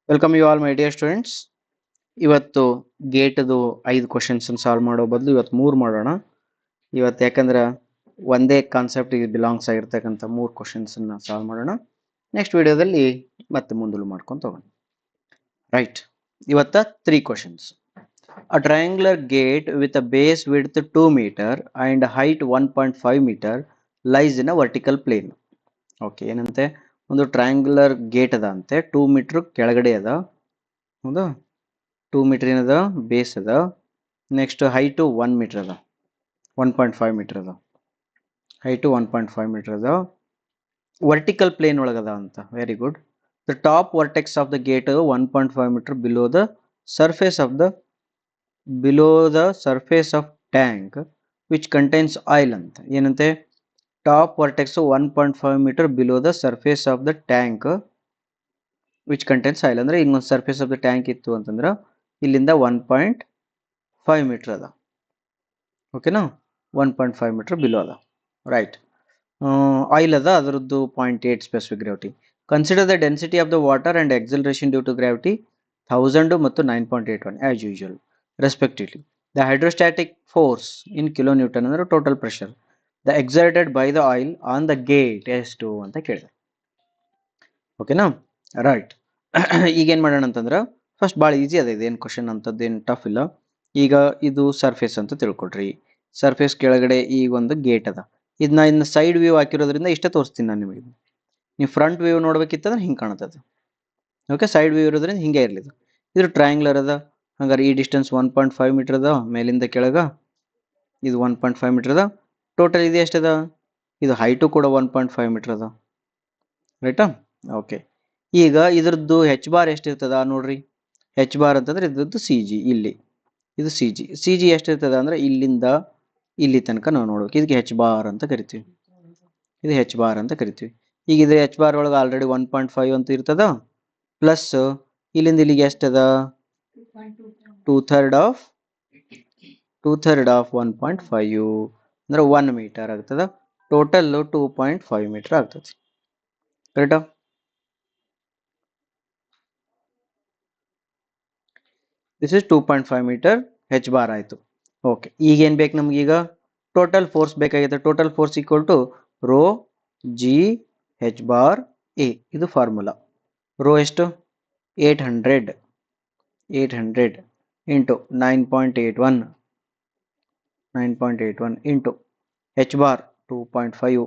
Welcome you all my dear students. ಇವತ್ತು ಗೇಟ್ದು 5 questions solve ಮಾಡೋ ಬದಲು ಇವತ್ತು 3 ಮಾಡೋಣ. ಇವತ್ತು ಯಾಕಂದ್ರೆ ಒಂದೇ ಕಾನ್ಸೆಪ್ಟಿಗೆ ಬಿಲಾಂಗ್ಸ್ ಆಗಿರ್ತಕ್ಕಂಥ 3 ಕ್ವಶನ್ಸನ್ನು ಸಾಲ್ವ್ ಮಾಡೋಣ. ನೆಕ್ಸ್ಟ್ ವಿಡಿಯೋದಲ್ಲಿ ಮತ್ತೆ ಮುಂದಲು ಮಾಡ್ಕೊಂಡು ಹೋಗೋಣ. ರೈಟ್, ಇವತ್ತ 3 questions. A triangular gate with a base width 2 metre and height 1.5 metre lies in a vertical plane. Okay, ಏನಂತೆ, ಒಂದು ಟ್ರಯಾಂಗ್ಯುಲರ್ ಗೇಟ್ ಅದ ಅಂತೆ, 2 ಮೀಟರ್ ಕೆಳಗಡೆ ಅದ. ಹೌದಾ, 2 ಮೀಟರ್ ಏನದ, ಬೇಸ್ ಅದ. ನೆಕ್ಸ್ಟ್ ಹೈಟು 1 ಮೀಟರ್ ಅದ, 1.5 ಮೀಟರ್ ಅದ. ಹೈಟು 1.5 ಮೀಟರ್ ಅದ, ವರ್ಟಿಕಲ್ ಪ್ಲೇನ್ ಒಳಗದ ಅಂತ. Very good. The top vertex of the gate 1.5 metre below the surface of tank which contains oil ಅಂತ. ಏನಂತೆ, top vertex 1.5 metre below the surface of the tank which contains oil. ಅಂದ್ರೆ ಇನ್ನೊಂದು surface of the tank ಇತ್ತು ಅಂತಂದ್ರೆ ಇಲ್ಲಿಂದ 1.5 metre ಅದ. ಓಕೆನಾ, 1.5 metre below ಅದ. ರೈಟ್, ಆಯಿಲ್ ಅದ, ಅದರದ್ದು 0.8 specific gravity. Consider the density of the water and acceleration due to gravity 1000 ಮತ್ತು 9.81 as usual respectively. The hydrostatic force in kilonewton ಅಂದ್ರೆ total pressure the exerted by the oil on the gate ಎಷ್ಟು ಅಂತ ಕೇಳಿದೆ. ಓಕೆನಾ, right. ಈಗೇನು ಮಾಡೋಣ ಅಂತಂದ್ರೆ first ಭಾಳ ಈಸಿ ಅದ, ಇದೇನು ಕ್ವಶನ್ ಅಂತದ್ದೇನು ಟಫ್ ಇಲ್ಲ. ಈಗ ಇದು ಸರ್ಫೇಸ್ ಅಂತ ತಿಳ್ಕೊಡ್ರಿ. ಸರ್ಫೇಸ್ ಕೆಳಗಡೆ ಈಗ ಒಂದು ಗೇಟ್ ಅದ. ಇದನ್ನ ಇನ್ನು ಸೈಡ್ ವ್ಯೂ ಹಾಕಿರೋದ್ರಿಂದ ಇಷ್ಟೇ ತೋರಿಸ್ತೀನಿ ನಾನು ನಿಮಗೆ. ನೀವು ಫ್ರಂಟ್ ವ್ಯೂ ನೋಡ್ಬೇಕಿತ್ತಂದ್ರೆ ಹಿಂಗೆ ಕಾಣುತ್ತದೆ. ಓಕೆ, ಸೈಡ್ ವ್ಯೂ ಇರೋದ್ರಿಂದ ಹಿಂಗೆ ಇರಲಿ. ಇದು ಟ್ರಯಾಂಗ್ಯುಲರ್ ಅದ, ಹಂಗಾರೆ ಈ ಡಿಸ್ಟೆನ್ಸ್ 1.5 ಮೀಟರ್ ಅದ. ಮೇಲಿಂದ ಕೆಳಗ ಇದು 1.5 ಮೀಟರ್ ಅದ. ಟೋಟಲ್ ಇದು ಎಷ್ಟದ, ಇದು ಹೈಟು ಕೂಡ 1.5 ಮೀಟರ್ ಅದ. ರೈಟಾ? ಓಕೆ, ಈಗ ಇದ್ರದ್ದು ಹೆಚ್ ಬಾರ್ ಎಷ್ಟಿರ್ತದ ನೋಡ್ರಿ. ಹೆಚ್ ಬಾರ್ ಅಂತಂದ್ರೆ ಇದ್ರದ್ದು ಸಿ ಜಿ. ಇಲ್ಲಿ ಇದು ಸಿ ಜಿ ಎಷ್ಟಿರ್ತದ ಅಂದ್ರೆ ಇಲ್ಲಿಂದ ಇಲ್ಲಿ ತನಕ ನಾವು ನೋಡ್ಬೇಕು. ಇದಕ್ಕೆ ಹೆಚ್ ಬಾರ್ ಅಂತ ಕರಿತೀವಿ. ಇದು ಹೆಚ್ ಬಾರ್ ಅಂತ ಕರಿತೀವಿ. ಈಗ ಇದು ಹೆಚ್ ಬಾರ್ ಒಳಗೆ ಆಲ್ರೆಡಿ 1.5 ಅಂತ ಇರ್ತದ. ಪ್ಲಸ್ ಇಲ್ಲಿಂದ ಇಲ್ಲಿಗೆ ಎಷ್ಟದ, 2/3 ಆಫ್ 1.5 ಅಂದ್ರೆ 1 ಮೀಟರ್ ಆಗ್ತದ. ಟೋಟಲ್ 2.5 ಮೀಟರ್ ಆಗ್ತದೆ. ಕರೆಕ್ಟಾ? This is 2.5 metre H bar ಆಯಿತು. ಓಕೆ, ಈಗೇನು ಬೇಕು ನಮಗೀಗ, ಟೋಟಲ್ ಫೋರ್ಸ್ ಬೇಕಾಗಿದೆ. Total force equal to rho G H bar A. ಇದು ಫಾರ್ಮುಲಾ. ರೋ ಎಷ್ಟು, 800 ಇಂಟು 9.81 ಇಂಟು ಹೆಚ್ ಬಾರ್ 2.5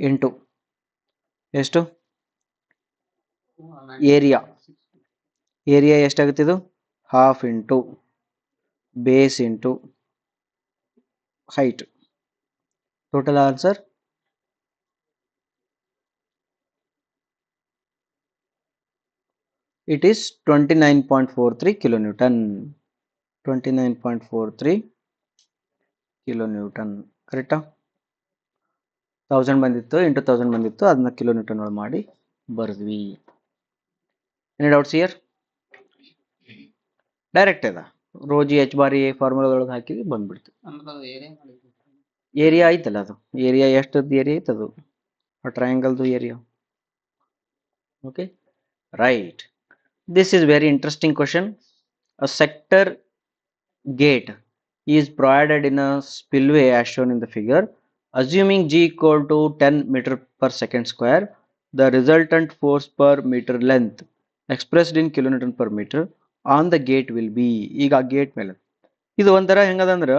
ಇಂಟು ಎಷ್ಟು ಏರಿಯಾ ಎಷ್ಟಾಗುತ್ತೆ, ಇದು half into base into height. Total answer it is 29.43 kilonewton. 29.43 kilonewton. ಕರೆಕ್ಟಾ? 1000 ಬಂದಿತ್ತು, ಇಂಟು 1000 ಬಂದಿತ್ತು, ಅದನ್ನ ಕಿಲೋನ್ಯೂಟನ್ ಒಳಗೆ ಮಾಡಿ ಬರೆದ್ವಿ. Any doubts here? ಡೈರೆಕ್ಟ್ ಅದ, ರೋಜಿ ಎಚ್ ಬಾರಿ ಫಾರ್ಮುಲಾದೊಳಗೆ ಹಾಕಿ ಬಂದ್ಬಿಡ್ತು. ಏರಿಯಾ ಐತಲ್ಲ, ಅದು ಏರಿಯಾ ಎಷ್ಟದ್ದು ಏರಿಯಾ ಐತೆ ಅದು, ಆ ಟ್ರಯಾಂಗಲ್ದು area. Okay, right. This is very interesting question. A sector gate is provided in a spillway as shown in the figure. Assuming G equal to 10 meter per second square, the resultant force per meter length expressed in kilonewton per meter on the gate will be. ಈಗ gate ಮೇಲೆ ಇದು ಒಂಥರ ಹೆಂಗದಂದ್ರೆ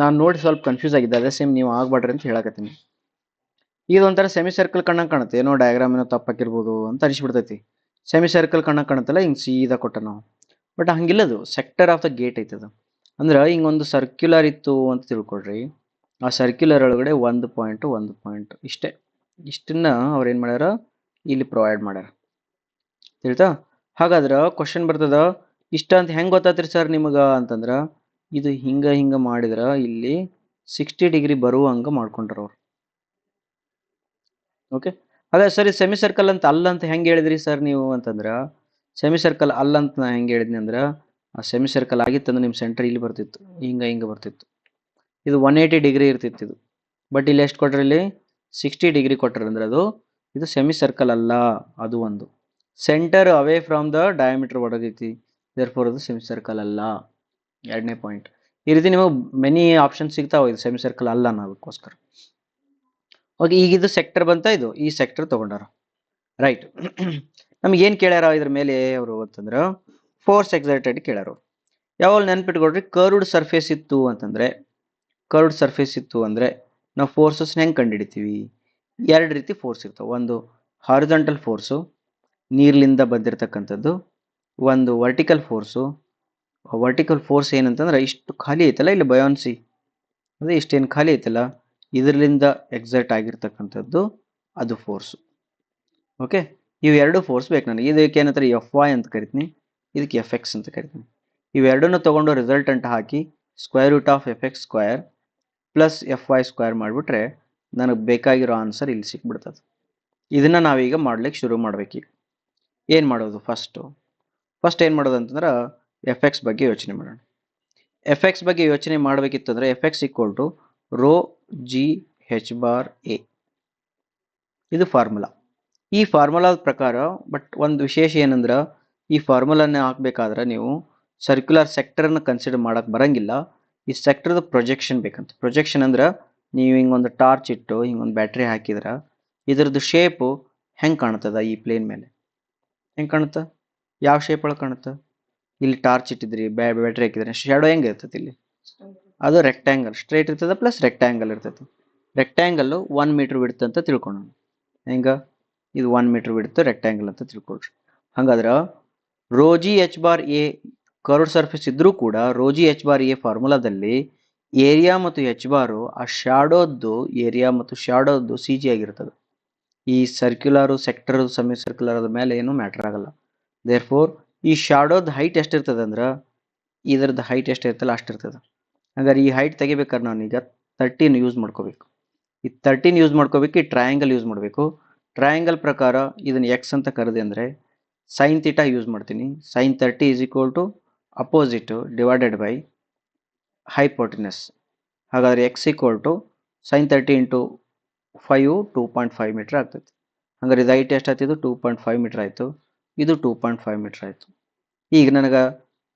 ನಾನು ನೋಡಿ ಸ್ವಲ್ಪ confuse ಆಗಿದ್ದೆ. ಅದೇ same ನೀವು ಆಗ್ಬೇಡ್ರಿ ಅಂತ ಹೇಳಕತ್ತೀನಿ. ಇದು ಒಂಥರ ಸೆಮಿ ಸರ್ಕಲ್ ಕಣ್ಣಂಗೆ ಕಾಣುತ್ತೆ, ಏನೋ ಡಯಾಗ್ರಾಮ್ ಏನೋ ತಪ್ಪಾಕಿರ್ಬೋದು ಅಂತ ಅನಿಸ್ಬಿಡ್ತೈತಿ. ಸೆಮಿ ಸರ್ಕಲ್ ಕಣ್ಣಂಗೆ ಕಾಣುತ್ತಲ್ಲ, ಹಿಂಗೆ ಸೀದಾ ಕೊಟ್ಟ ನಾವು. ಬಟ್ ಹಂಗಿಲ್ಲದು, ಸೆಕ್ಟರ್ ಆಫ್ ದ ಗೇಟ್ ಐತದ. ಅಂದ್ರೆ ಹಿಂಗೊಂದು ಸರ್ಕ್ಯುಲರ್ ಇತ್ತು ಅಂತ ತಿಳ್ಕೊಳ್ರಿ. ಆ ಸರ್ಕ್ಯುಲರ್ ಒಳಗಡೆ ಒಂದು ಪಾಯಿಂಟ್ ಇಷ್ಟೇ. ಇಷ್ಟನ್ನ ಅವ್ರು ಏನು ಮಾಡ್ಯಾರ, ಇಲ್ಲಿ ಪ್ರೊವೈಡ್ ಮಾಡ್ಯಾರ. ತಿಳಿತಾ? ಹಾಗಾದ್ರೆ ಕ್ವಶನ್ ಬರ್ತದ, ಇಷ್ಟ ಅಂತ ಹೆಂಗೆ ಗೊತ್ತಾತ್ರಿ ಸರ್ ನಿಮಗೆ ಅಂತಂದ್ರೆ, ಇದು ಹಿಂಗೆ ಮಾಡಿದ್ರೆ ಇಲ್ಲಿ 60 ಡಿಗ್ರಿ ಬರುವಂಗೆ ಮಾಡ್ಕೊಂಡ್ರ ಅವ್ರು. ಓಕೆ, ಹಾಗಾದ್ರೆ ಸರಿ ಸೆಮಿ ಸರ್ಕಲ್ ಅಂತ ಅಲ್ಲ ಅಂತ ಹೆಂಗೆ ಹೇಳಿದ್ರಿ ಸರ್ ನೀವು ಅಂತಂದ್ರೆ, ಸೆಮಿ ಸರ್ಕಲ್ ಅಲ್ಲ ಅಂತ ನಾ ಹೆಂಗೆ ಹೇಳಿದ್ನಿ ಅಂದ್ರೆ, ಆ ಸೆಮಿ ಸರ್ಕಲ್ ಆಗಿತ್ತಂದ್ರೆ ನಿಮ್ಮ ಸೆಂಟರ್ ಇಲ್ಲಿ ಬರ್ತಿತ್ತು, ಹಿಂಗೆ ಬರ್ತಿತ್ತು. ಇದು 180 ಡಿಗ್ರಿ ಇರ್ತಿತ್ತು ಇದು. ಬಟ್ ಇಲ್ಲಿ ಎಷ್ಟು ಕೊಟ್ರೆ, ಇಲ್ಲಿ 60 ಡಿಗ್ರಿ ಕೊಟ್ಟರೆ ಅಂದ್ರೆ ಇದು ಸೆಮಿ ಸರ್ಕಲ್ ಅಲ್ಲ, ಅದು ಒಂದು. Centre away from the diameter ಒಳಗೈತಿ, ದೇರ್ಫೋರ್ ಅದು ಸೆಮಿ ಸರ್ಕಲ್ ಅಲ್ಲ. ಎರಡನೇ ಪಾಯಿಂಟ್. ಈ ರೀತಿ ನಿಮಗೆ ಮೆನಿ ಆಪ್ಷನ್ ಸಿಗ್ತಾವೆ, ಇದು ಸೆಮಿ ಸರ್ಕಲ್ ಅಲ್ಲ ಅನ್ನೋದಕ್ಕೋಸ್ಕರ. ಓಕೆ, ಈಗ ಇದು ಸೆಕ್ಟರ್ ಬಂತ, ಇದು ಈ ಸೆಕ್ಟರ್ ತಗೊಂಡಾರ, ರೈಟ್. ನಮ್ಗೆ ಏನು ಕೇಳ್ಯಾರ ಇದ್ರ ಮೇಲೆ ಅವರು ಅಂತಂದ್ರೆ ಫೋರ್ಸ್ ಎಕ್ಸೈಟೆಡ್ ಕೇಳ್ಯಾರ. ಯಾವಾಗ ನೆನ್ಪಿಟ್ಕೊಡ್ರಿ, ಕರ್ವ್ಡ್ ಸರ್ಫೇಸ್ ಇತ್ತು ಅಂತಂದ್ರೆ, ಕರ್ವ್ಡ್ ಸರ್ಫೇಸ್ ಇತ್ತು ಅಂದ್ರೆ ನಾವು ಫೋರ್ಸಸ್ ಹೆಂಗೆ ಕಂಡುಹಿಡಿತೀವಿ? ಎರಡು ರೀತಿ ಫೋರ್ಸ್ ಇರ್ತಾವೆ. ಒಂದು ಹಾರಿಜಾಂಟಲ್ ಫೋರ್ಸು, ನೀರ್ಲಿಂದ ಬಂದಿರತಕ್ಕಂಥದ್ದು. ಒಂದು ವರ್ಟಿಕಲ್ ಫೋರ್ಸು. ವರ್ಟಿಕಲ್ ಫೋರ್ಸ್ ಏನಂತಂದ್ರೆ ಇಷ್ಟು ಖಾಲಿ ಐತಲ್ಲ ಇಲ್ಲಿ ಬಯಾನ್ಸಿ, ಅದೇ ಇಷ್ಟೇನು ಖಾಲಿ ಐತಲ್ಲ ಇದರಿಂದ ಎಕ್ಸೈಟ್ ಆಗಿರ್ತಕ್ಕಂಥದ್ದು ಅದು ಫೋರ್ಸು. ಓಕೆ, ಇವು ಎರಡು ಫೋರ್ಸ್ ಬೇಕು ನನಗೆ. ಇದಕ್ಕೆ ಏನಂತಾರೆ ಎಫ್ ವೈ ಅಂತ ಕರಿತೀನಿ, ಇದಕ್ಕೆ ಎಫ್ ಎಕ್ಸ್ ಅಂತ ಕರಿತೀನಿ. ಇವೆರಡನ್ನು ತೊಗೊಂಡು ರಿಸಲ್ಟೆಂಟ್ ಹಾಕಿ square root of F X square plus F Y square ಮಾಡಿಬಿಟ್ರೆ ನನಗೆ ಬೇಕಾಗಿರೋ ಆನ್ಸರ್ ಇಲ್ಲಿ ಸಿಕ್ಬಿಡ್ತದೆ. ಇದನ್ನು ನಾವೀಗ ಮಾಡ್ಲಿಕ್ಕೆ ಶುರು ಮಾಡ್ಬೇಕೀಗ. ಏನು ಮಾಡೋದು? ಫಸ್ಟ್ ಏನು ಮಾಡೋದು ಅಂತಂದ್ರೆ ಎಫ್ ಎಕ್ಸ್ ಬಗ್ಗೆ ಯೋಚನೆ ಮಾಡೋಣ. ಎಫ್ ಎಕ್ಸ್ ಬಗ್ಗೆ ಯೋಚನೆ ಮಾಡಬೇಕಿತ್ತು ಅಂದರೆ F X equal to rho G H bar A, ಇದು ಫಾರ್ಮುಲಾ. ಈ ಫಾರ್ಮುಲಾದ ಪ್ರಕಾರ, ಬಟ್ ಒಂದು ವಿಶೇಷ ಏನಂದ್ರೆ ಈ ಫಾರ್ಮುಲಾನ ಹಾಕ್ಬೇಕಾದ್ರೆ ನೀವು ಸರ್ಕ್ಯುಲರ್ ಸೆಕ್ಟರ್ನ ಕನ್ಸಿಡರ್ ಮಾಡಕ್ಕೆ ಬರಂಗಿಲ್ಲ. ಈ ಸೆಕ್ಟರ್ದ ಪ್ರೊಜೆಕ್ಷನ್ ಬೇಕಂತ. ಪ್ರೊಜೆಕ್ಷನ್ ಅಂದ್ರೆ ನೀವು ಹಿಂಗೊಂದು ಟಾರ್ಚ್ ಇಟ್ಟು ಹಿಂಗೊಂದು ಬ್ಯಾಟ್ರಿ ಹಾಕಿದ್ರೆ ಇದ್ರದ್ದು ಶೇಪು ಹೆಂಗೆ ಕಾಣ್ತದ ಈ ಪ್ಲೇನ್ ಮೇಲೆ? ಹೆಂಗೆ ಕಾಣುತ್ತೆ? ಯಾವ ಶೇಪ್ ಒಳಗೆ ಕಾಣುತ್ತೆ? ಇಲ್ಲಿ ಟಾರ್ಚ್ ಇಟ್ಟಿದ್ರಿ, ಬ್ಯಾಟ್ರಿ ಹಾಕಿದ್ರೆ ಶಾಡೋ ಹೆಂಗೆ ಇರ್ತೈತಿ ಇಲ್ಲಿ? ಅದು ರೆಕ್ಟ್ಯಾಂಗಲ್ ಸ್ಟ್ರೇಟ್ ಇರ್ತದೆ ಪ್ಲಸ್ ರೆಕ್ಟ್ಯಾಂಗಲ್ ಇರ್ತೈತಿ. ರೆಕ್ಟ್ಯಾಂಗಲ್ಲು 1 ಮೀಟರ್ ಬಿಡ್ತು ಅಂತ ತಿಳ್ಕೊಳ್ಳೋಣ. ಹೆಂಗೆ? ಇದು 1 ಮೀಟರ್ ಬಿಡ್ತು ರೆಕ್ಟ್ಯಾಂಗಲ್ ಅಂತ ತಿಳ್ಕೊಳ್ರಿ. ಹಾಗಾದ್ರೆ rho g h bar a curved surface ಇದ್ರೂ ಕೂಡ ರೋಜಿ ಎಚ್ ಬಾರ್ ಎ ಫಾರ್ಮುಲಾದಲ್ಲಿ ಏರಿಯಾ ಮತ್ತು ಎಚ್ ಬಾರು ಆ ಶಾಡೋದ್ದು ಏರಿಯಾ ಮತ್ತು ಶಾಡೋದ್ದು ಸಿ ಜಿ ಆಗಿರ್ತದೆ. ಈ ಸರ್ಕ್ಯುಲರು ಸೆಕ್ಟರ್ ಸೆಮಿ ಸರ್ಕ್ಯುಲರ್ ಅದ ಮೇಲೆ ಏನು ಮ್ಯಾಟರ್ ಆಗಲ್ಲ. ದೇರ್ಫೋರ್ ಈ ಶಾಡೋದ್ ಹೈಟ್ ಎಷ್ಟಿರ್ತದೆ ಅಂದ್ರೆ ಇದ್ರದ್ದು ಹೈಟ್ ಎಷ್ಟಿರ್ತಲ್ಲ ಅಷ್ಟಿರ್ತದೆ. ಹಾಗಾದ್ರೆ ಈ ಹೈಟ್ ತೆಗಿಬೇಕಾದ್ರೆ ನಾನೀಗ 13 ಯೂಸ್ ಮಾಡ್ಕೋಬೇಕು. ಈ 13 ಯೂಸ್ ಮಾಡ್ಕೋಬೇಕು. ಈ ಟ್ರಯಾಂಗಲ್ ಯೂಸ್ ಮಾಡಬೇಕು. ಟ್ರಯಾಂಗಲ್ ಪ್ರಕಾರ ಇದನ್ನು ಎಕ್ಸ್ ಅಂತ ಕರೆದೆ ಅಂದರೆ ಸೈನ್ ಥೀಟಾ ಯೂಸ್ ಮಾಡ್ತೀನಿ. Sine 30 is equal to opposite divided by hypotenuse. ಹಾಗಾದರೆ x equal to sine 30 into 5 2.5 metre ಆಗ್ತೈತಿ. ಹಾಗಾದ್ರೆ ಇದು ಹೈಟ್ ಎಷ್ಟಾಯ್ತು? ಇದು 2.5 ಮೀಟರ್ ಆಯಿತು. ಇದು 2.5 ಮೀಟರ್ ಆಯಿತು. ಈಗ ನನಗೆ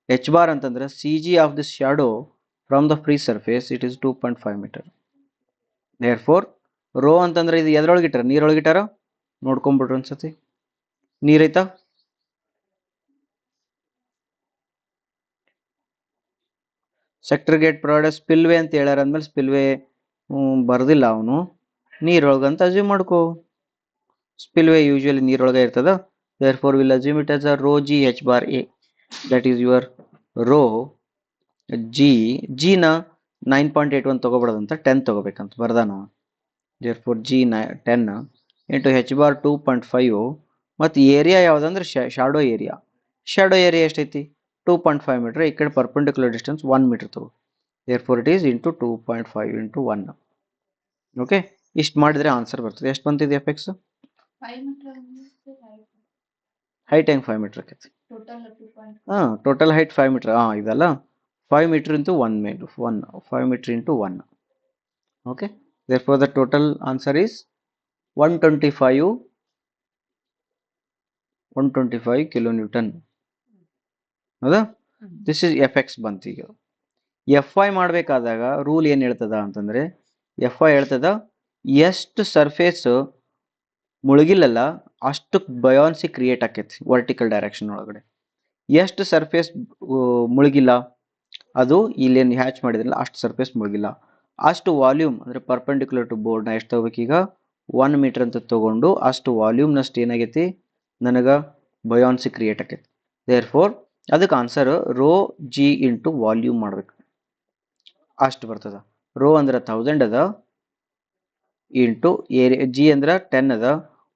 ಎಚ್ ಬಾರ್ ಅಂತಂದ್ರೆ C G of this shadow from the free surface it is 2.5 metre. Therefore rho ಅಂತಂದ್ರೆ ಇದು ಎದ್ರೊಳಗಿಟ್ಟಾರ? ನೀರೊಳಗಿಟ್ಟಾರ? ನೋಡ್ಕೊಂಬಿಟ್ರು ಅನ್ಸತಿ. ನೀರೈತಾ? ಸೆಕ್ಟರ್ ಗೇಟ್ ಪ್ರೊವೈಡ್ ಸ್ಪಿಲ್ವೇ ಅಂತ ಹೇಳ್ಯಾರ ಅಂದ್ಮೇಲೆ ಸ್ಪಿಲ್ವೇ ಬರ್ದಿಲ್ಲ ಅವನು, ನೀರೊಳಗಂತ ಅಸ್ಯೂಮ್ ಮಾಡ್ಕೋ. ಸ್ಪಿಲ್ವೇ ಯೂಶುವಲಿ ನೀರೊಳಗೆ ಇರ್ತದ. Therefore will assume it as a rho g h bar a, that is your rho ಜಿನ 9.81 ತಗೋಬಿಡೋದಂತ 10 ತಗೋಬೇಕಂತ ಬರ್ದಾನ. ದೇರ್ಫೋರ್ ಜಿ 10 ಇಂಟು ಹೆಚ್ ಬಾರ್ 2.5. ಮತ್ತು ಏರಿಯಾ ಯಾವುದಂದ್ರೆ ಶಾಡೋ ಏರಿಯಾ. ಶಾಡೋ ಏರಿಯಾ ಎಷ್ಟೈತಿ? 2.5 ಮೀಟರ್. ಈ ಕಡೆ ಪರ್ಪೆಂಡಿಕ್ಯುಲರ್ ಡಿಸ್ಟೆನ್ಸ್ 1 ಮೀಟರ್ ತಗೋ. Therefore it is into 2.5 into 1. Okay, ಇಷ್ಟು ಮಾಡಿದರೆ ಆನ್ಸರ್ ಬರ್ತದೆ. ಎಷ್ಟು ಬಂತಿದೆ ಎಫ್ ಎಕ್ಸ್? ಹೈಟ್ ಹೆಂಗೆ 5 ಮೀಟರ್ ಆಕೈತಿ? ಹಾಂ, ಟೋಟಲ್ ಹೈಟ್ 5 ಮೀಟರ್. ಹಾಂ, ಇದಲ್ಲ 5 meter into 1 meter, 5 meter into 1. Okay, therefore the total answer is 125 kilonewton. ಹೌದಾ? ದಿಸ್ ಇಸ್ ಎಫ್ ಎಕ್ಸ್ ಬಂತು. ಈಗ ಎಫ್ ಐ ಮಾಡಬೇಕಾದಾಗ ರೂಲ್ ಏನು ಹೇಳ್ತದ ಅಂತಂದರೆ, ಎಫ್ ಐ ಹೇಳ್ತದ ಎಷ್ಟು ಸರ್ಫೇಸ್ ಮುಳುಗಿಲ್ಲಲ್ಲ ಅಷ್ಟು ಬಯಾನ್ಸಿ ಕ್ರಿಯೇಟ್ ಆಕೈತಿ ವರ್ಟಿಕಲ್ ಡೈರೆಕ್ಷನ್ ಒಳಗಡೆ. ಎಷ್ಟು ಸರ್ಫೇಸ್ ಮುಳುಗಿಲ್ಲ ಅದು ಇಲ್ಲೇನು ಹ್ಯಾಚ್ ಮಾಡಿದ್ರಲ್ಲ ಅಷ್ಟು ಸರ್ಫೇಸ್ ಮುಳುಗಿಲ್ಲ. ಅಷ್ಟು ವಾಲ್ಯೂಮ್ ಅಂದರೆ ಪರ್ಪೆಂಡಿಕ್ಯುಲರ್ ಟು ಬೋರ್ಡ್ನ ಎಷ್ಟು ತಗೋಬೇಕೀಗ? 1 ಮೀಟರ್ ಅಂತ ತೊಗೊಂಡು ಅಷ್ಟು ವಾಲ್ಯೂಮ್ನಷ್ಟು ಏನಾಗೈತಿ ನನಗೆ ಬಯಾನ್ಸಿ ಕ್ರಿಯೇಟ್ ಆಕೈತಿ. ದೇರ್ಫೋರ್ ಅದಕ್ಕೆ answer rho G into volume ಮಾಡ್ಬೇಕು. ಅಷ್ಟು ಬರ್ತದ. ರೋ ಅಂದ್ರೆ 1000 ಅದ ಇಂಟು ಏರಿಯಾ, ಜಿ ಅಂದ್ರೆ 10 ಅದ.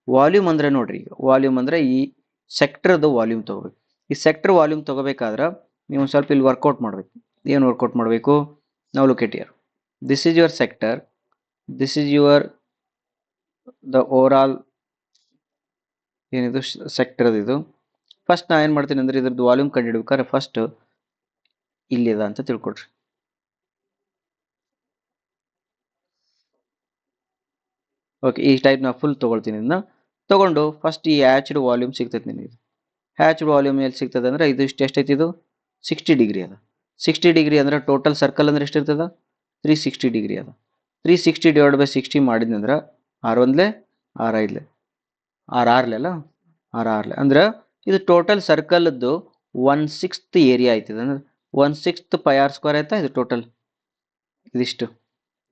ವಾಲ್ಯೂಮ್ ಅಂದರೆ ನೋಡ್ರಿ, ವಾಲ್ಯೂಮ್ ಅಂದರೆ ಈ ಸೆಕ್ಟರ್ದು ವಾಲ್ಯೂಮ್ ತೊಗೋಬೇಕು. ಈ ಸೆಕ್ಟರ್ ವಾಲ್ಯೂಮ್ ತೊಗೋಬೇಕಾದ್ರೆ ನೀವು ಸ್ವಲ್ಪ ಇಲ್ಲಿ ವರ್ಕೌಟ್ ಮಾಡಬೇಕು. ಏನು ವರ್ಕೌಟ್ ಮಾಡಬೇಕು? ನಾವು look at here. This is your sector, this is your the overall ಏನಿದು ಸೆಕ್ಟರ್. ಇದು ಫಸ್ಟ್ ನಾ ಏನು ಮಾಡ್ತೀನಿ ಅಂದರೆ ಇದ್ರದ್ದು ವಾಲ್ಯೂಮ್ ಕಂಡುಹಿಡ್ಬೇಕಾದ್ರೆ ಫಸ್ಟ್ ಇಲ್ಲಿದ ಅಂತ ತಿಳ್ಕೊಡ್ರಿ. ಓಕೆ, ಈ ಟೈಪ್ ನಾ ಫುಲ್ ತೊಗೊಳ್ತೀನಿ. ಇದನ್ನ ತಗೊಂಡು ಫಸ್ಟ್ ಈ ಹ್ಯಾಚ್ಡ್ ವಾಲ್ಯೂಮ್ ಸಿಗ್ತೈತೆ ನಿನಗೆ. ಹ್ಯಾಚ್ಡ್ ವಾಲ್ಯೂಮ್ ಎಲ್ಲಿ ಸಿಗ್ತದೆ ಅಂದರೆ ಇದು ಇಷ್ಟು ಎಷ್ಟೈತಿ, ಇದು 60 ಡಿಗ್ರಿ ಅದ. 60 ಡಿಗ್ರಿ ಅಂದ್ರೆ ಟೋಟಲ್ ಸರ್ಕಲ್ ಅಂದ್ರೆ ಎಷ್ಟಿರ್ತದ, 360 ಡಿಗ್ರಿ ಅದ. 360 ಡಿವೈಡ್ ಬೈ 60 ಮಾಡಿದ್ನಂದ್ರೆ 6 ಒಂದ್ಲೆ 6 ಐದ್ಲೆ 6 ಆರ್ಲೆ ಅಲ್ಲ, 6 ಆರ್ಲೆ ಅಂದ್ರೆ ಇದು ಟೋಟಲ್ ಸರ್ಕಲ್ದು 1/6 ಏರಿಯಾ ಆಯ್ತದ. ಅಂದ್ರೆ 1/6 ಪೈ ಆರ್ ಸ್ಕ್ವೇರ್ ಆಯ್ತಾ ಇದು ಟೋಟಲ್. ಇದಿಷ್ಟು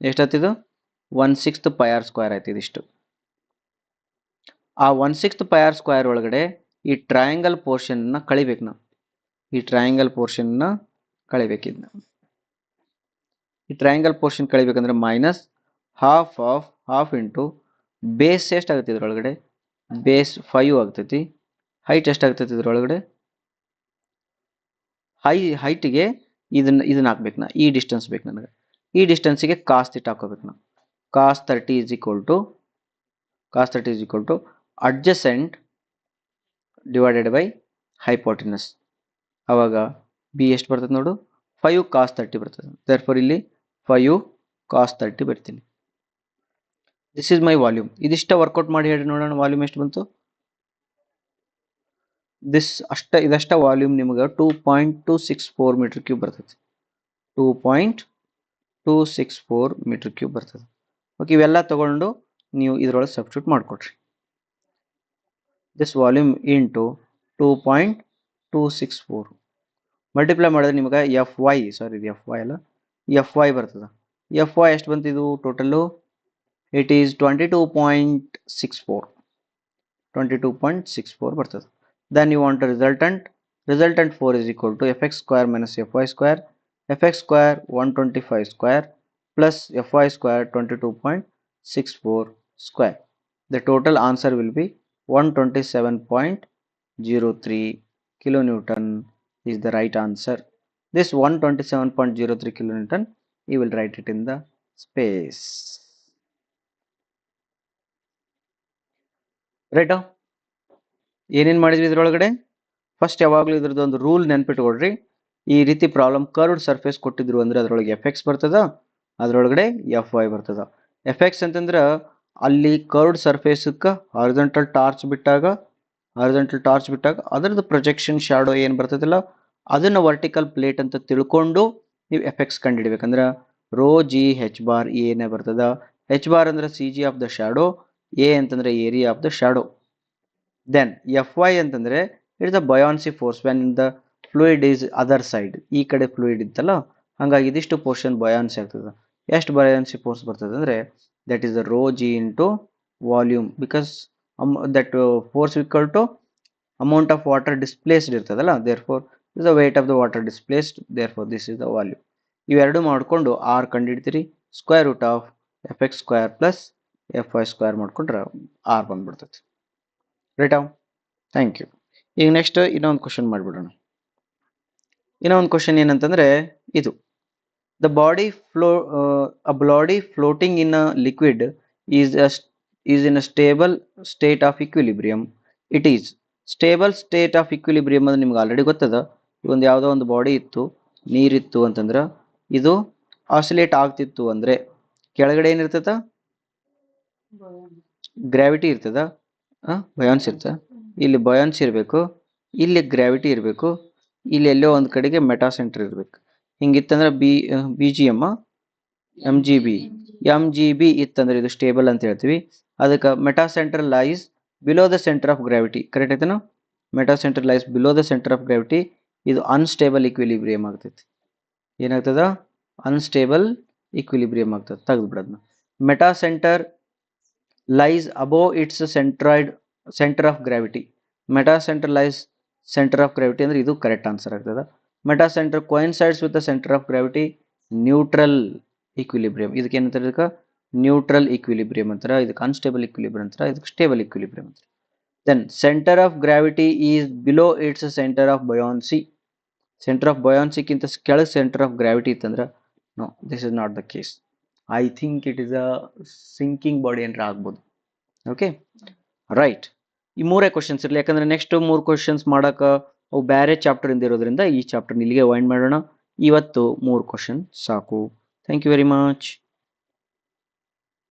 ಎಷ್ಟಾಗ್ತಿದು, 1/6 ಪೈ ಆರ್ ಸ್ಕ್ವೇರ್ ಆಯ್ತು ಇದಿಷ್ಟು. ಆ 1/6 ಪೈ ಆರ್ ಸ್ಕ್ವೇರ್ ಒಳಗಡೆ ಈ ಟ್ರಯಾಂಗಲ್ ಪೋರ್ಷನ್ನ ಕಳಿಬೇಕು ನಾವು. ಈ ಟ್ರಯಾಂಗಲ್ ಪೋರ್ಷನ್ನ ಕಳಿಬೇಕಿದ್ನ. ಈ ಟ್ರಯಾಂಗಲ್ ಪೋರ್ಷನ್ ಕಳಿಬೇಕಂದ್ರೆ ಮೈನಸ್ ಹಾಫ್ ಇಂಟು ಬೇಸ್ ಎಷ್ಟಾಗುತ್ತೆ ಇದ್ರೊಳಗಡೆ, ಬೇಸ್ 5 ಆಗ್ತೈತಿ. ಹೈಟ್ ಎಷ್ಟಾಗ್ತೈತಿ ಇದ್ರೊಳಗಡೆ, ಹೈಟಿಗೆ ಇದನ್ನ ಹಾಕ್ಬೇಕು ನಾ, ಈ ಡಿಸ್ಟೆನ್ಸ್ ಬೇಕು ನನಗೆ. ಈ ಡಿಸ್ಟೆನ್ಸಿಗೆ ಕಾಸ್ ಥೀಟಾ ಹಾಕೋಬೇಕು ನಾವು. Cos 30 is equal to adjacent divided by hypotenuse. ಅವಾಗ ಬಿ ಎಷ್ಟು ಬರ್ತದೆ ನೋಡು, 5 ಕಾಸ್ 30 ಬರ್ತದೆ. ದೇರ್ಫೋರ್ ಇಲ್ಲಿ 5 ಕಾಸ್ 30 ಬರ್ತೀನಿ. This is my volume. ಇದಿಷ್ಟ ವರ್ಕೌಟ್ ಮಾಡಿ ಹೇಳಿ ನೋಡೋಣ ವಾಲ್ಯೂಮ್ ಎಷ್ಟು ಬಂತು. ಇದಷ್ಟ ವಾಲ್ಯೂಮ್ ನಿಮಗೆ 2.264 ಮೀಟರ್ ಕ್ಯೂಬ್ ಬರ್ತದೆ. 2.264 ಮೀಟರ್ ಕ್ಯೂಬ್ ಬರ್ತದೆ. ಓಕೆ, ಇವೆಲ್ಲ ತಗೊಂಡು ನೀವು ಇದರೊಳಗೆ ಸಬ್ಸ್ಟಿಟ್ಯೂಟ್ ಮಾಡಿಕೊಡ್ರಿ. ದಿಸ್ ವಾಲ್ಯೂಮ್ ಇಂಟು 2.264 ಮಲ್ಟಿಪ್ಲೈ ಮಾಡಿದ್ರೆ ನಿಮಗೆ ಎಫ್ ವೈ ಅಲ್ಲ, ಎಫ್ ವೈ ಬರ್ತದೆ. ಎಫ್ ವೈ ಎಷ್ಟು ಬಂತು ಇದು ಟೋಟಲ್ಲು, ಇಟ್ ಈಸ್ 22.64 ಬರ್ತದೆ. Then you want a resultant 4 is equal to fx square minus fy square, fx square 125 square plus fy square 22.64 square. The total answer will be 127.03 kilonewton is the right answer. This 127.03 kilonewton, you will write it in the space. Right now ಏನೇನು ಮಾಡಿದ್ವಿ ಇದರೊಳಗಡೆ, first ಯಾವಾಗಲೂ ಇದ್ರದ್ದು ಒಂದು rule ನೆನ್ಪಿಟ್ಕೊಡ್ರಿ. ಈ ರೀತಿ problem curved surface ಕೊಟ್ಟಿದ್ರು ಅಂದ್ರೆ ಅದರೊಳಗೆ ಎಫ್ ಎಕ್ಸ್ ಬರ್ತದ, ಅದರೊಳಗಡೆ ಎಫ್ ವೈ ಬರ್ತದ. ಎಫ್ ಎಕ್ಸ್ ಅಂತಂದ್ರೆ ಅಲ್ಲಿ ಕರ್ವ್ಡ್ ಸರ್ಫೇಸಕ್ಕೆ ಹಾರಿಜಾಂಟಲ್ ಟಾರ್ಚ್ ಬಿಟ್ಟಾಗ ಅದರದ್ದು ಪ್ರೊಜೆಕ್ಷನ್ ಶಾಡೋ ಏನು ಬರ್ತದಲ್ಲ ಅದನ್ನು ವರ್ಟಿಕಲ್ ಪ್ಲೇಟ್ ಅಂತ ತಿಳ್ಕೊಂಡು ನೀವು ಎಫ್ ಎಕ್ಸ್ ಕಂಡುಹಿಡ್ಬೇಕಂದ್ರೆ ರೋ ಜಿ ಹೆಚ್ ಬಾರ್ ಏನೇ ಬರ್ತದ. ಹೆಚ್ ಬಾರ್ ಅಂದ್ರೆ C G of the shadow, A ಅಂತಂದ್ರೆ area of the shadow. Then f y ಅಂತಂದ್ರೆ it's the buoyancy force when the fluid is other side. ಈ ಕಡೆ ಫ್ಲೂಯಿಡ್ ಇತ್ತಲ್ಲ, ಹಾಗಾಗಿ ಇದಿಷ್ಟು ಪೋರ್ಷನ್ ಬಯಾನ್ಸಿ ಆಗ್ತದೆ. ಎಷ್ಟು ಬಯಾನ್ಸಿ ಫೋರ್ಸ್ ಬರ್ತದೆ ಅಂದರೆ that is the rho G into volume, because that force equal to amount of water displaced ಇರ್ತದಲ್ಲ, therefore is the weight of the water displaced, therefore this is the volume. ಇವೆರಡು ಮಾಡಿಕೊಂಡು R ಕಂಡುಹಿಡ್ತೀರಿ. Square root of F X square plus F Y square ಮಾಡ್ಕೊಂಡ್ರೆ R ಬಂದ್ಬಿಡ್ತೈತಿ. ರೈಟಾ? Thank you. ಈಗ next ಇನ್ನೊಂದು question ಮಾಡಿಬಿಡೋಣ. ಇನ್ನೊಂದು ಕ್ವಶನ್ ಏನಂತಂದ್ರೆ ಇದು, the body floating in a liquid is in a stable state of equilibrium. It is stable state of equilibrium ಅಂದ್ರೆ ನಿಮ್ಗೆ ಆಲ್ರೆಡಿ ಗೊತ್ತದ. ಒಂದು ಯಾವುದೋ ಒಂದು ಬಾಡಿ ಇತ್ತು, ನೀರಿತ್ತು ಅಂತಂದ್ರೆ ಇದು ಆಸಿಲೇಟ್ ಆಗ್ತಿತ್ತು ಅಂದ್ರೆ ಕೆಳಗಡೆ ಏನಿರ್ತದ, ಗ್ರಾವಿಟಿ ಇರ್ತದ, ಬಯಾನ್ಸ್ ಇರ್ತದೆ. ಇಲ್ಲಿ ಬಯಾನ್ಸ್ ಇರಬೇಕು, ಇಲ್ಲಿ ಗ್ರಾವಿಟಿ ಇರಬೇಕು, ಇಲ್ಲಿ ಎಲ್ಲೋ ಒಂದು ಕಡೆಗೆ ಮೆಟಾ ಸೆಂಟರ್ ಇರಬೇಕು. ಹಿಂಗಿತ್ತಂದ್ರೆ B G M M G B ಇತ್ತಂದ್ರೆ ಇದು ಸ್ಟೇಬಲ್ ಅಂತ ಹೇಳ್ತೀವಿ. ಅದಕ್ಕೆ metacentre lies below the centre of gravity. Correct ಐತೇನು? Metacentre lies below the centre of gravity. ಇದು ಅನ್ಸ್ಟೇಬಲ್ ಇಕ್ವಿಲಿಬ್ರಿಯಂ ಆಗ್ತೈತಿ. ಏನಾಗ್ತದ? ಅನ್ಸ್ಟೇಬಲ್ ಇಕ್ವಿಲಿಬ್ರಿಯಂ ಆಗ್ತದೆ. ತೆಗೆದ್ಬಿಡೋದನ್ನ. Metacentre lies above its centre of gravity. Metacentre lies centre of gravity ಅಂದ್ರೆ ಇದು correct answer ಆಗ್ತದೆ. Metacentre coincides with the centre of gravity, neutral equilibrium. ಇದಕ್ಕೆ ಏನಂತಾರೆ? ಇದಕ್ಕೆ ನ್ಯೂಟ್ರಲ್ ಇಕ್ವಿಲಿಬ್ರಿಯಂ ಅಂತಾರೆ, ಇದಕ್ಕೆ ಅನ್ಸ್ಟೇಬಲ್ ಇಕ್ವಿಲಿಬ್ರಿಯಂ ಅಂತಾರೆ, ಇದಕ್ಕೆ ಸ್ಟೇಬಲ್ ಇಕ್ವಿಲಿಬ್ರಿಯಂ ಅಂತಾರೆ. Then centre of gravity is below its centre of buoyancy. Centre of ಬಯಾನ್ಸಿಕ್ಕಿಂತ ಕೆಳಗೆ ಸೆಂಟರ್ ಆಫ್ ಗ್ರಾವಿಟಿ ಇತ್ತಂದ್ರೆ no, this is not the case. I think it is a sinking body ಅಂದ್ರೆ ಆಗ್ಬೋದು. Okay, right. ಈ ಮೂರೇ questions ಇರಲಿ, ಯಾಕಂದ್ರೆ next 3 questions ಮಾಡೋಕೆ ಅವು ಬೇರೆ ಚಾಪ್ಟರ್ ಇಂದ ಇರೋದ್ರಿಂದ ಈ ಚಾಪ್ಟರ್ ಇಲ್ಲಿಗೆ ವೈಂಡ್ ಮಾಡೋಣ. ಇವತ್ತು 3 ಕ್ವಶನ್ ಸಾಕು. Thank you very much.